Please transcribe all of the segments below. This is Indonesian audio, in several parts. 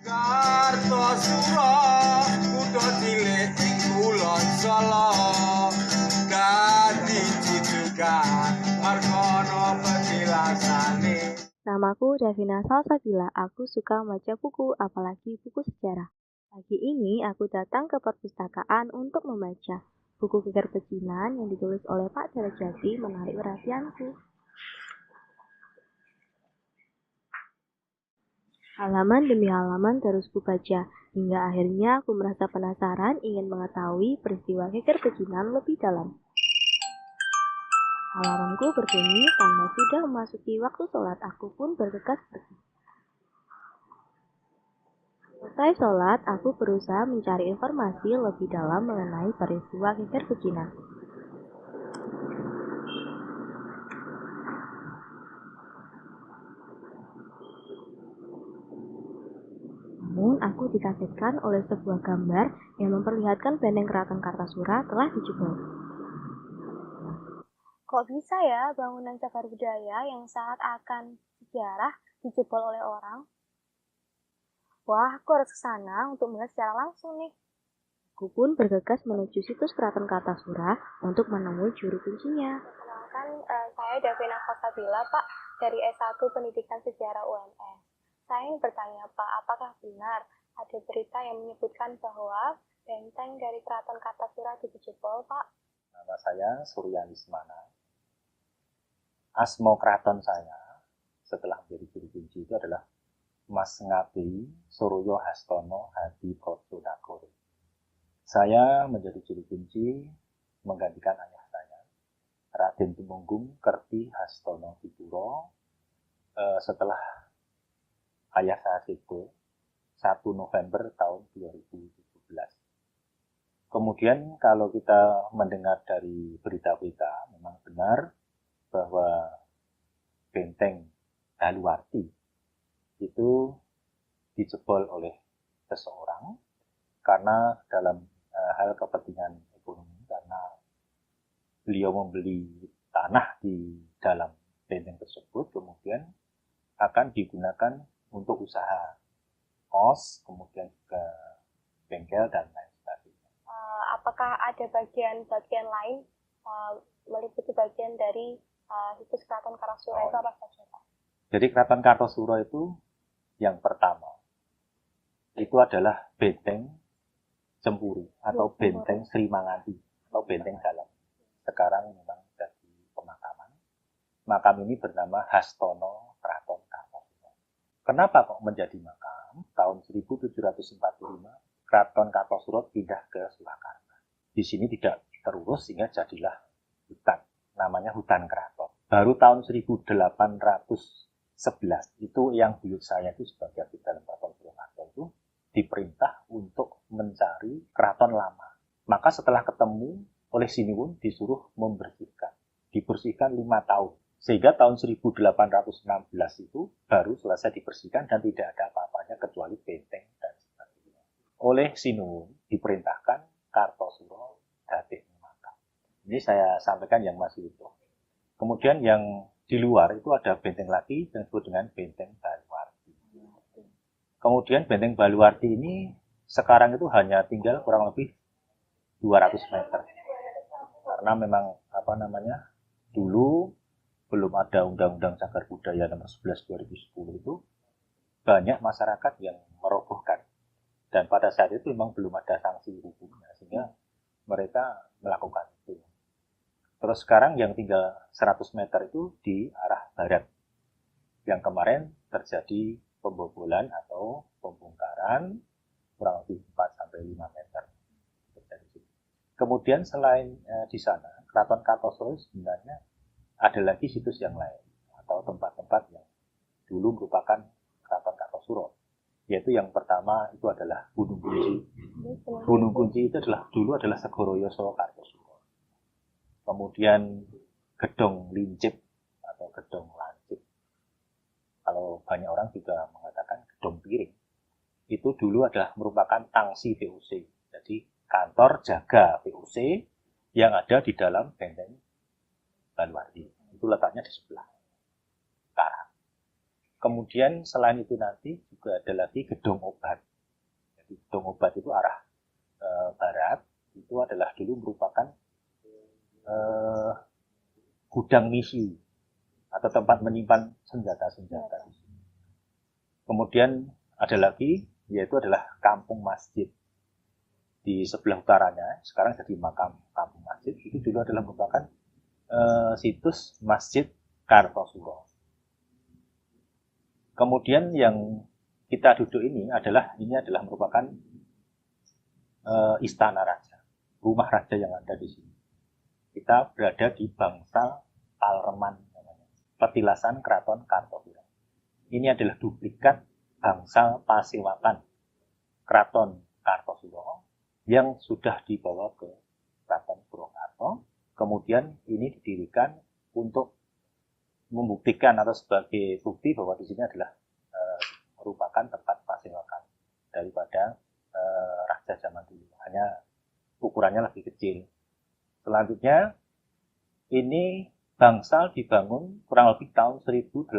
Kartosuro kutha cilik ing kulon Solo dadi cidukan markono petilasane. Namaku Davina Salsabila, aku suka membaca buku, apalagi buku sejarah. Pagi ini aku datang ke perpustakaan untuk membaca buku Geger Pecinan yang ditulis oleh Pak Darajati menarik perhatianku. Halaman demi halaman terus kubaca, hingga akhirnya aku merasa penasaran ingin mengetahui peristiwa Geger Pecinan lebih dalam. Alarmku berbunyi karena sudah memasuki waktu sholat, aku pun bergegas pergi. Selesai sholat, aku berusaha mencari informasi lebih dalam mengenai peristiwa Geger Pecinan. Namun, aku dikagetkan oleh sebuah gambar yang memperlihatkan benteng Keraton Kartasura telah dijebol. Kok bisa ya bangunan cagar budaya yang sangat akan sejarah dijebol oleh orang? Wah, aku harus ke sana untuk melihat secara langsung nih. Aku pun bergegas menuju situs Keraton Kartasura untuk menemui juru kuncinya. Perkenalkan, saya Davina Salsabila, Pak, dari S1 Pendidikan Sejarah UNS. Saya ingin bertanya, Pak, apakah benar ada berita yang menyebutkan bahwa benteng dari Keraton Kartasura dijebol, Pak? Nama saya Surya Lismana. Asmo keraton saya setelah menjadi juru kunci itu adalah Mas Ngabei Suryo Hastono Hadi Projonagoro. Saya menjadi juru kunci menggantikan ayah saya, Raden Tumenggung Kerti Hastono Dipuro, setelah ayah saya itu 1 November tahun 2017. Kemudian kalau kita mendengar dari berita-berita, memang benar bahwa benteng Daluarti itu dijebol oleh seseorang karena dalam hal kepentingan ekonomi, karena beliau membeli tanah di dalam benteng tersebut, kemudian akan digunakan untuk usaha kos, kemudian juga bengkel dan lain sebagainya. Apakah ada bagian-bagian lain meliputi bagian dari situs Keraton Kartasura itu apa saja, Pak? Jadi Keraton Kartasura itu yang pertama itu adalah benteng Cempuru atau benteng Sri Manganti atau benteng dalam. Sekarang memang jadi pemakaman. Makam ini bernama Hastono Keraton Kartasura. Kenapa kok menjadi makam? Tahun 1745 Keraton Kartasura pindah ke Surakarta. Di sini tidak terurus sehingga jadilah hutan, namanya hutan keraton. Baru tahun 1811 itu yang buyut saya itu sebagai abdi dalam Keraton Surakarta itu diperintah untuk mencari keraton lama. Maka setelah ketemu oleh Sinuwun disuruh membersihkan. Dibersihkan 5 tahun. Sehingga tahun 1816 itu baru selesai dibersihkan dan tidak ada apa-apanya kecuali benteng dan sebagainya. Oleh Sinuwun diperintahkan Kartosuro dadi makam. Ini saya sampaikan yang masih utuh. Kemudian yang di luar itu ada benteng lagi yang disebut dengan benteng Baluarti. Kemudian benteng Baluarti ini sekarang itu hanya tinggal kurang lebih 200 meter. Karena memang dulu belum ada Undang-Undang Cagar Budaya nomor 11 2010 itu banyak masyarakat yang merobohkan. Dan pada saat itu memang belum ada sanksi hukumnya sehingga mereka melakukan itu. Terus sekarang yang tinggal 100 meter itu di arah barat. Yang kemarin terjadi pembobolan atau pembongkaran kurang lebih 4-5 meter. Kemudian selain di sana, Keraton Kartasura sebenarnya ada lagi situs yang lain atau tempat-tempat yang dulu merupakan Keraton Kartasura. Yaitu yang pertama itu adalah Gunung Kunci. Gunung Kunci itu dulu adalah Segoro Yoso Kartasura. Kemudian Gedong Lincip atau Gedong Lancip. Kalau banyak orang juga mengatakan Gedong Piring. Itu dulu adalah merupakan tangsi VOC. Jadi kantor jaga VOC yang ada di dalam benteng Baluarti. Itu letaknya di sebelah utara. Kemudian selain itu nanti juga ada lagi Gedung Obat. Jadi Gedung Obat itu arah barat, itu adalah dulu merupakan gudang misi atau tempat menyimpan senjata-senjata. Kemudian ada lagi, yaitu adalah Kampung Masjid. Di sebelah utaranya, sekarang jadi makam Kampung Masjid, itu dulu adalah merupakan situs Masjid Kartosuro. Kemudian yang kita duduk ini adalah merupakan istana raja, rumah raja yang ada di sini. Kita berada di Bangsal Palreman, petilasan Keraton Kartosuro. Ini adalah duplikat Bangsal Pasewakan Keraton Kartosuro yang sudah dibawa ke Keraton Purwokerto. Kemudian ini didirikan untuk membuktikan atau sebagai bukti bahwa di sini adalah merupakan tempat pasewakan daripada raja zaman dulu. Hanya ukurannya lebih kecil. Selanjutnya ini Bangsal dibangun kurang lebih tahun 1826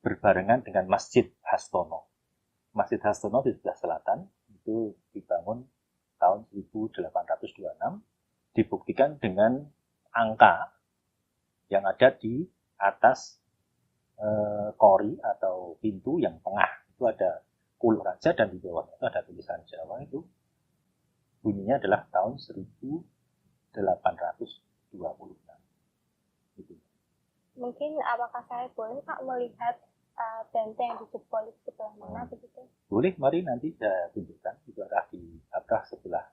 berbarengan dengan Masjid Hastono. Masjid Hastono di sebelah selatan itu dibangun tahun 1826, dibuktikan dengan angka yang ada di atas kori atau pintu yang tengah. Itu ada Kul Raja dan di bawahnya itu ada tulisan Jawa, itu bunyinya adalah tahun 1826. Gitu. Mungkin apakah saya boleh Pak melihat benteng yang dijebol di sebelah mana begitu? Boleh, mari nanti saya tunjukkan. Itu arah di arah sebelah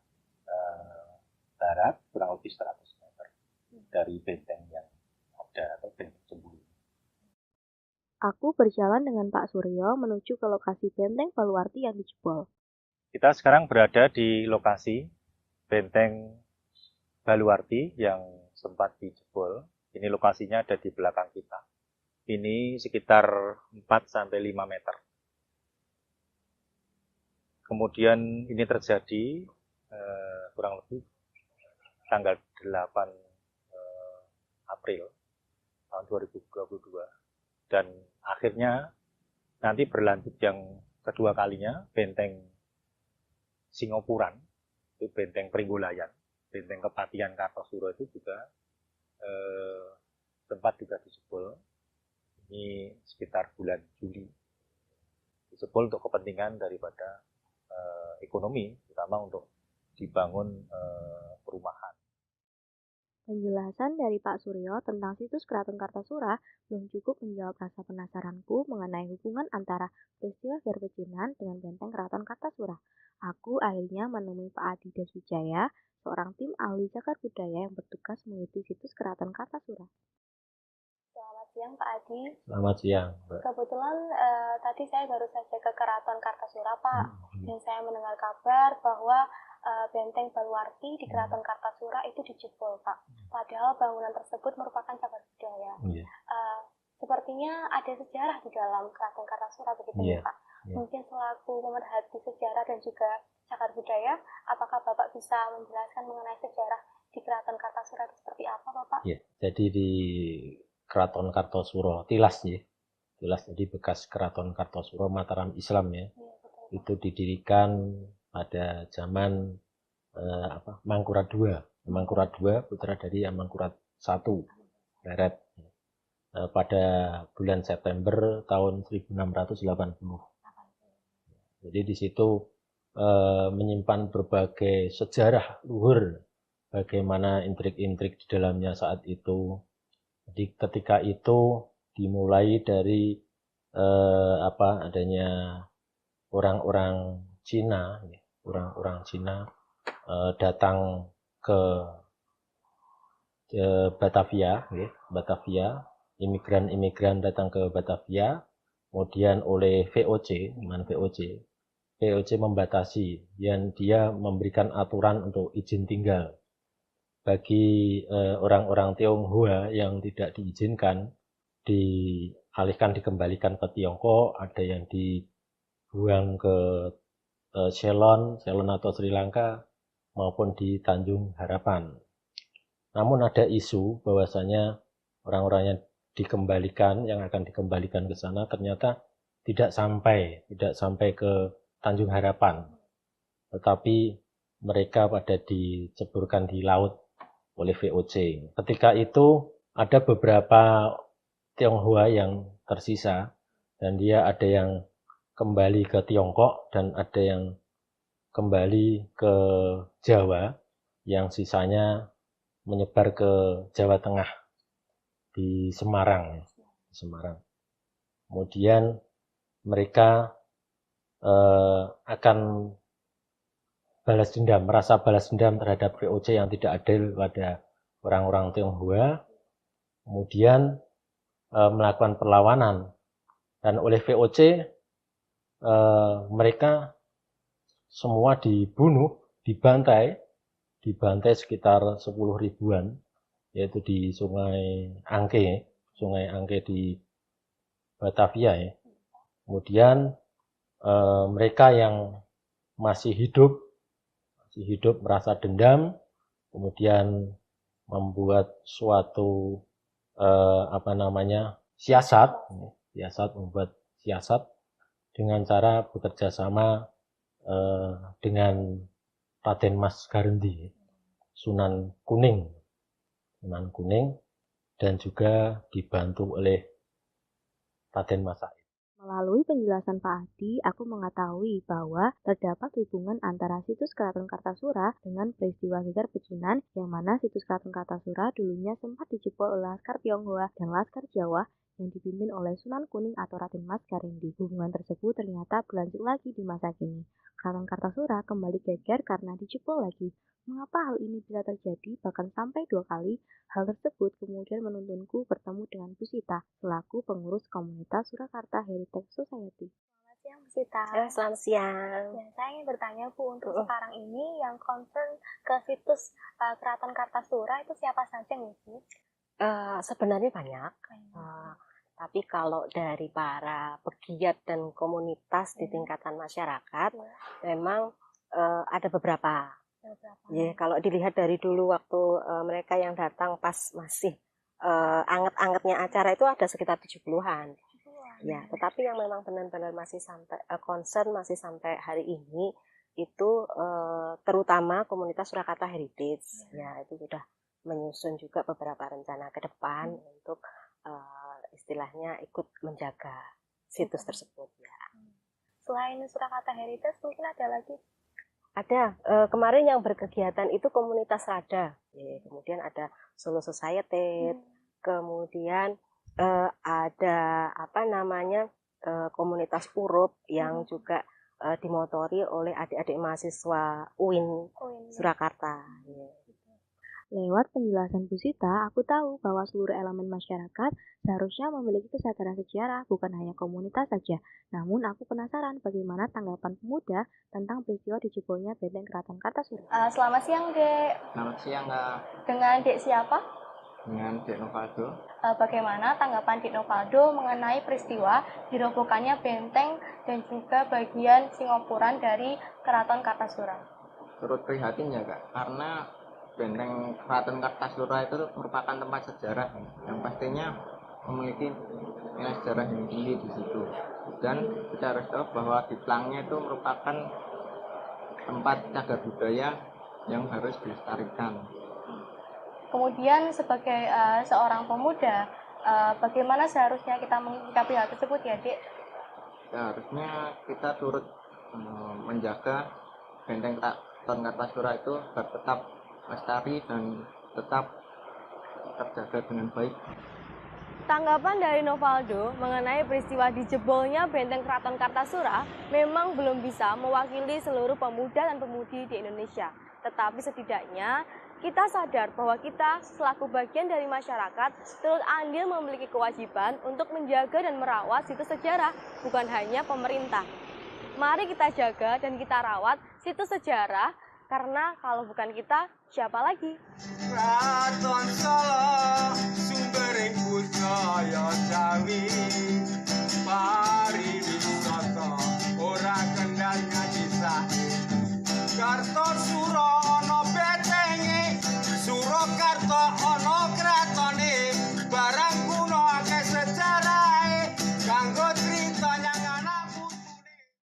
barat, kurang lebih 100 meter dari benteng yang ada atau benteng Cemburu. Aku berjalan dengan Pak Suryo menuju ke lokasi benteng Baluarti yang dijebol. Kita sekarang berada di lokasi benteng Baluarti yang sempat dijebol. Ini lokasinya ada di belakang kita. Ini sekitar 4-5 meter. Kemudian ini terjadi kurang lebih tanggal 8 April tahun 2022. Dan akhirnya nanti berlanjut yang kedua kalinya, benteng Singopuran, itu benteng Pringgolayan, benteng Kepatihan Kartosuro itu juga tempat juga dijebol. Ini sekitar bulan Juli. Dijebol untuk kepentingan daripada ekonomi, terutama untuk dibangun perumahan. Penjelasan dari Pak Suryo tentang situs Keraton Kartasura belum cukup menjawab rasa penasaranku mengenai hubungan antara peristiwa Gerbecinan dengan benteng Keraton Kartasura. Aku akhirnya menemui Pak Adi Deswijaya, seorang tim ahli cagar budaya yang bertugas meneliti situs Keraton Kartasura. Selamat siang Pak Adi. Selamat siang, Mbak. Kebetulan tadi saya baru saja ke Keraton Kartasura, Pak, dan saya mendengar kabar bahwa benteng Baluarti di Keraton Kartasura itu dijebol, Pak. Padahal bangunan tersebut merupakan cagar budaya. Sepertinya ada sejarah di dalam Keraton Kartasura, begitu ya, Pak? Mungkin selaku pemerhati sejarah dan juga cagar budaya, apakah Bapak bisa menjelaskan mengenai sejarah di Keraton Kartasura itu seperti apa, Bapak? Ya, jadi di Keraton Kartosuro, Tilas ya. Tilas jadi bekas Keraton Kartosuro Mataram Islam ya. Betul. Itu didirikan pada zaman Mangkurat II. Mangkurat II putra dari Mangkurat I Barat. Pada bulan September tahun 1680. Jadi di situ menyimpan berbagai sejarah luhur bagaimana intrik-intrik di dalamnya saat itu. Jadi ketika itu dimulai dari adanya orang-orang Cina, datang ke Batavia, imigran datang ke Batavia, kemudian oleh VOC membatasi, dan dia memberikan aturan untuk izin tinggal bagi orang-orang Tionghoa yang tidak diizinkan, dikembalikan ke Tiongkok, ada yang dibuang ke Ceylon atau Sri Lanka, maupun di Tanjung Harapan. Namun ada isu bahwasanya orang-orang yang yang akan dikembalikan ke sana ternyata tidak sampai ke Tanjung Harapan, tetapi mereka pada diceburkan di laut oleh VOC. Ketika itu ada beberapa Tionghoa yang tersisa, dan dia ada yang kembali ke Tiongkok dan ada yang kembali ke Jawa, yang sisanya menyebar ke Jawa Tengah di Semarang. Kemudian mereka akan merasa balas dendam terhadap VOC yang tidak adil pada orang-orang Tionghoa, kemudian melakukan perlawanan, dan oleh VOC mereka semua dibunuh, dibantai sekitar 10 ribuan, yaitu di Sungai Angke di Batavia ya. Kemudian mereka yang masih hidup merasa dendam, kemudian membuat suatu siasat dengan cara bekerja sama dengan Raden Mas Garendi, Sunan Kuning, dan juga dibantu oleh Raden Mas Said. Melalui penjelasan Pak Adi, aku mengetahui bahwa terdapat hubungan antara situs Keraton Kartasura dengan peristiwa geger pecinan, yang mana situs Keraton Kartasura dulunya sempat dijebol oleh Laskar Tionghoa dan Laskar Jawa yang dipimpin oleh Sunan Kuning atau Raden Mas Garendi. Hubungan tersebut ternyata berlanjut lagi di masa kini. Keraton Kartasura kembali geger karena dijebol lagi. Mengapa hal ini bisa terjadi bahkan sampai 2 kali? Hal tersebut kemudian menuntunku bertemu dengan Bu Sita selaku pengurus komunitas Surakarta Heritage Society. Selamat siang Bu Sita. Selamat siang. Ya, saya ingin bertanya Bu, untuk sekarang ini yang concern ke situs Keraton Kartasura itu siapa saja nih Bu? Sebenarnya banyak. Tapi kalau dari para pegiat dan komunitas di tingkatan masyarakat, memang ada beberapa. Ya, kalau dilihat dari dulu waktu mereka yang datang pas masih anget-angetnya acara itu ada sekitar 70-an. Ya, tetapi yang memang benar-benar masih sampai concern masih sampai hari ini itu terutama komunitas Surakarta Heritage. Ya, itu sudah menyusun juga beberapa rencana ke depan untuk istilahnya ikut menjaga situs tersebut ya. Selain Surakarta Heritage mungkin ada lagi? Ada, kemarin yang berkegiatan itu komunitas Rada, kemudian ada Solo Society, kemudian ada komunitas Urup yang juga dimotori oleh adik-adik mahasiswa UIN Surakarta. Lewat penjelasan Bu Sita, aku tahu bahwa seluruh elemen masyarakat seharusnya memiliki kesadaran sejarah, bukan hanya komunitas saja. Namun aku penasaran bagaimana tanggapan pemuda tentang peristiwa dijebolnya Benteng Keraton Kartasura. Selamat siang, Dek. Selamat siang, Kak. Dengan Dek siapa? Dengan Dek Novaldo. Bagaimana tanggapan Dek Novaldo mengenai peristiwa dirobohkannya benteng dan juga bagian singopuran dari Keraton Kartasura? Turut prihatin ya, Kak, karena Benteng Keraton Kartasura itu merupakan tempat sejarah yang pastinya memiliki nilai sejarah yang tinggi di situ. Dan kita harus tahu bahwa di Plangnya itu merupakan tempat cagar budaya yang harus dilestarikan. Kemudian sebagai seorang pemuda, bagaimana seharusnya kita menyikapi hal tersebut ya, Dek? Seharusnya kita turut menjaga Benteng Keraton Kartasura itu agar tetap lestari dan tetap terjaga dengan baik. Tanggapan dari Novaldo mengenai peristiwa dijebolnya Benteng Keraton Kartasura memang belum bisa mewakili seluruh pemuda dan pemudi di Indonesia. Tetapi setidaknya kita sadar bahwa kita selaku bagian dari masyarakat turut andil memiliki kewajiban untuk menjaga dan merawat situs sejarah, bukan hanya pemerintah. Mari kita jaga dan kita rawat situs sejarah, karena kalau bukan kita, siapa lagi? Keraton Solo, sumbering budaya Jawi, pariwisata